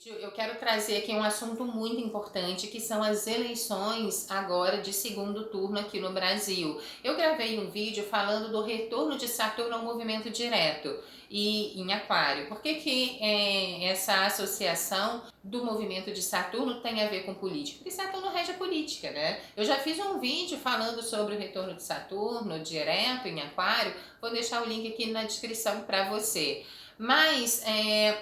Eu quero trazer aqui um assunto muito importante, que são as eleições agora de segundo turno aqui no Brasil. Eu gravei um vídeo falando do retorno de Saturno ao movimento direto e em Aquário. Por que essa associação do movimento de Saturno tem a ver com política? Porque Saturno rege a política, né? Eu já fiz um vídeo falando sobre o retorno de Saturno direto em Aquário. Vou deixar o link aqui na descrição para você. Mas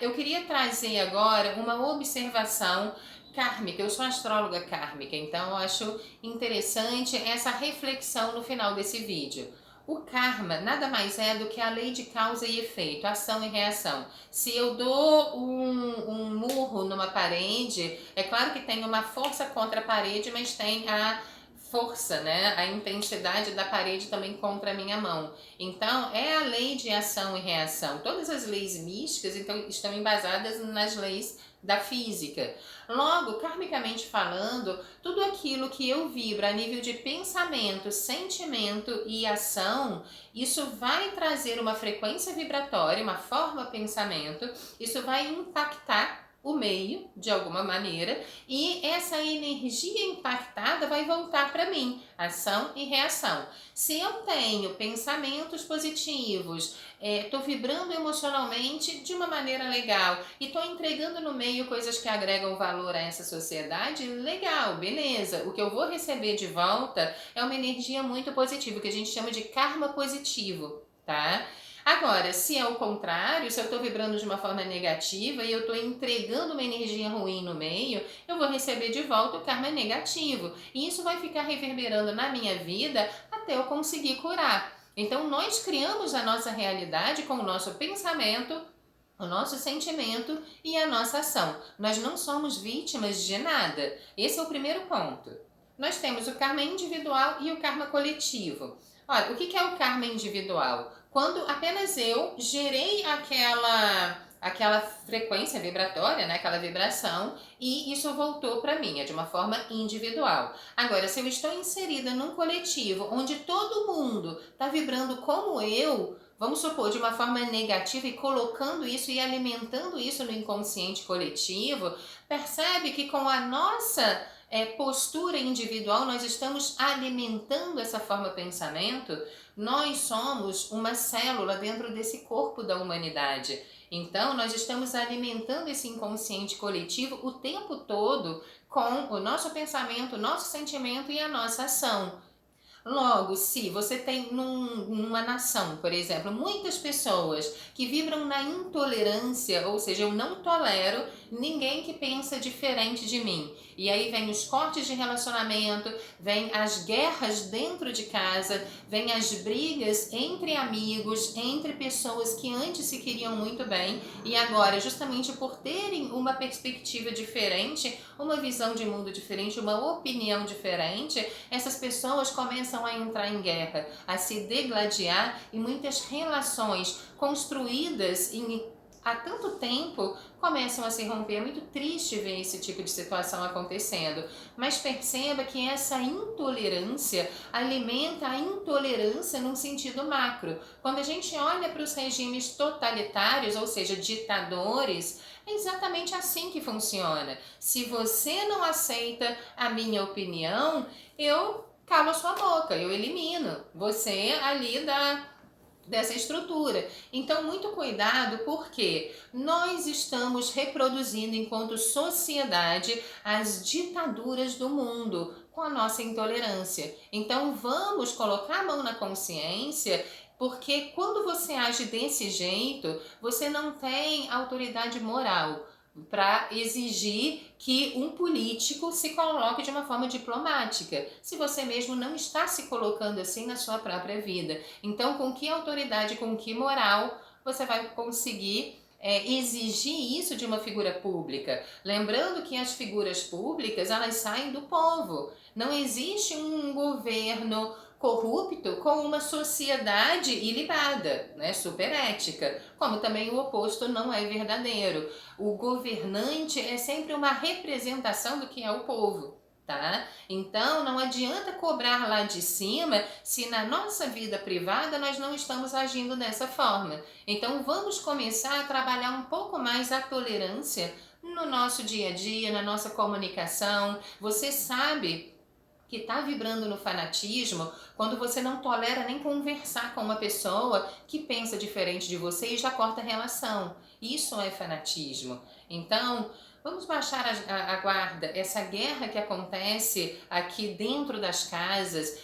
eu queria trazer agora uma observação kármica. Eu sou astróloga kármica, então eu acho interessante essa reflexão no final desse vídeo. O karma nada mais é do que a lei de causa e efeito, ação e reação. Se eu dou um murro numa parede, é claro que tem uma força contra a parede, mas tem a força, né? A intensidade da parede também contra a minha mão. Então, é a lei de ação e reação. Todas as leis místicas então, estão embasadas nas leis da física. Logo, karmicamente falando, tudo aquilo que eu vibro a nível de pensamento, sentimento e ação, isso vai trazer uma frequência vibratória, uma forma pensamento, isso vai impactar o meio, de alguma maneira, e essa energia impactada vai voltar para mim, ação e reação. Se eu tenho pensamentos positivos, estou vibrando emocionalmente de uma maneira legal e estou entregando no meio coisas que agregam valor a essa sociedade, legal, beleza. O que eu vou receber de volta é uma energia muito positiva, que a gente chama de karma positivo, tá? Agora, se é o contrário, se eu estou vibrando de uma forma negativa e eu estou entregando uma energia ruim no meio, eu vou receber de volta o karma negativo. E isso vai ficar reverberando na minha vida até eu conseguir curar. Então, nós criamos a nossa realidade com o nosso pensamento, o nosso sentimento e a nossa ação. Nós não somos vítimas de nada. Esse é o primeiro ponto. Nós temos o karma individual e o karma coletivo. Olha, o que é o karma individual? Quando apenas eu gerei aquela frequência vibratória, né, aquela vibração, e isso voltou para mim, é de uma forma individual. Agora, se eu estou inserida num coletivo onde todo mundo está vibrando como eu, vamos supor, de uma forma negativa e colocando isso e alimentando isso no inconsciente coletivo, percebe que com a nossa postura individual nós estamos alimentando essa forma pensamento. Nós somos uma célula dentro desse corpo da humanidade. Então, nós estamos alimentando esse inconsciente coletivo o tempo todo com o nosso pensamento, o nosso sentimento e a nossa ação. Logo, se você tem numa nação, por exemplo, muitas pessoas que vibram na intolerância, ou seja, eu não tolero ninguém que pensa diferente de mim. E aí vem os cortes de relacionamento, vem as guerras dentro de casa, vem as brigas entre amigos, entre pessoas que antes se queriam muito bem e agora, justamente por terem uma perspectiva diferente, uma visão de mundo diferente, uma opinião diferente, essas pessoas começam a entrar em guerra, a se degladiar e muitas relações construídas há tanto tempo começam a se romper. É muito triste ver esse tipo de situação acontecendo, mas perceba que essa intolerância alimenta a intolerância num sentido macro. Quando a gente olha para os regimes totalitários, ou seja, ditadores, é exatamente assim que funciona. Se você não aceita a minha opinião, eu calo a sua boca, eu elimino você ali dessa estrutura. Então, muito cuidado, porque nós estamos reproduzindo, enquanto sociedade, as ditaduras do mundo com a nossa intolerância. Então, vamos colocar a mão na consciência, porque quando você age desse jeito, você não tem autoridade moral para exigir que um político se coloque de uma forma diplomática, se você mesmo não está se colocando assim na sua própria vida. Então, com que autoridade, com que moral você vai conseguir exigir isso de uma figura pública? Lembrando que as figuras públicas, elas saem do povo. Não existe um governo corrupto com uma sociedade ilibada, né, superética, como também o oposto não é verdadeiro. O governante é sempre uma representação do que é o povo. tá? Então não adianta cobrar lá de cima se na nossa vida privada nós não estamos agindo dessa forma. Então vamos começar a trabalhar um pouco mais a tolerância no nosso dia a dia, na nossa comunicação. Você sabe que está vibrando no fanatismo quando você não tolera nem conversar com uma pessoa que pensa diferente de você e já corta a relação. Isso é fanatismo. Então, vamos baixar a guarda. Essa guerra que acontece aqui dentro das casas,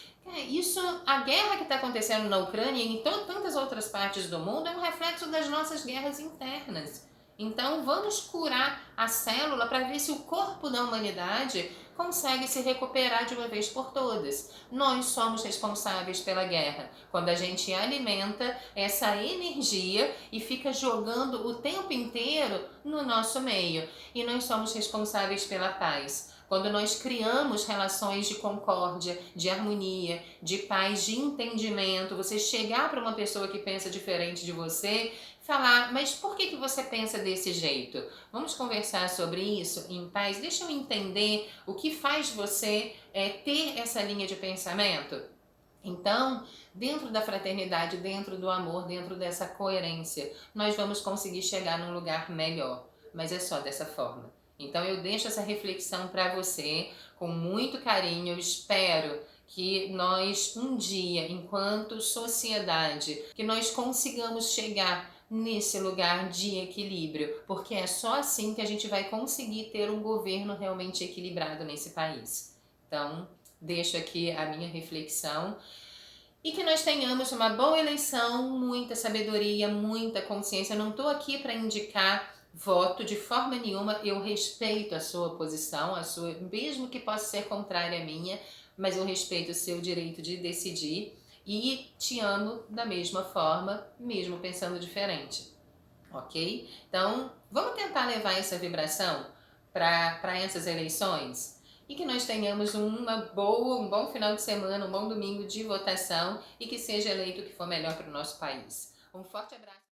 a guerra que está acontecendo na Ucrânia e em tantas outras partes do mundo é um reflexo das nossas guerras internas. Então vamos curar a célula para ver se o corpo da humanidade consegue se recuperar de uma vez por todas. Nós somos responsáveis pela guerra. Quando a gente alimenta essa energia e fica jogando o tempo inteiro no nosso meio. E nós somos responsáveis pela paz. Quando nós criamos relações de concórdia, de harmonia, de paz, de entendimento, você chegar para uma pessoa que pensa diferente de você, falar, mas por que você pensa desse jeito? Vamos conversar sobre isso em paz? Deixa eu entender o que faz você ter essa linha de pensamento. Então, dentro da fraternidade, dentro do amor, dentro dessa coerência, nós vamos conseguir chegar num lugar melhor. Mas é só dessa forma. Então eu deixo essa reflexão para você com muito carinho. Eu espero que nós um dia, enquanto sociedade, que nós consigamos chegar nesse lugar de equilíbrio, porque é só assim que a gente vai conseguir ter um governo realmente equilibrado nesse país. Então, deixo aqui a minha reflexão e que nós tenhamos uma boa eleição, muita sabedoria, muita consciência. Eu não estou aqui para indicar voto de forma nenhuma, eu respeito a sua posição, mesmo que possa ser contrária à minha, mas eu respeito o seu direito de decidir e te amo da mesma forma, mesmo pensando diferente, ok? Então, vamos tentar levar essa vibração para essas eleições? E que nós tenhamos um bom final de semana, um bom domingo de votação e que seja eleito o que for melhor para o nosso país. Um forte abraço.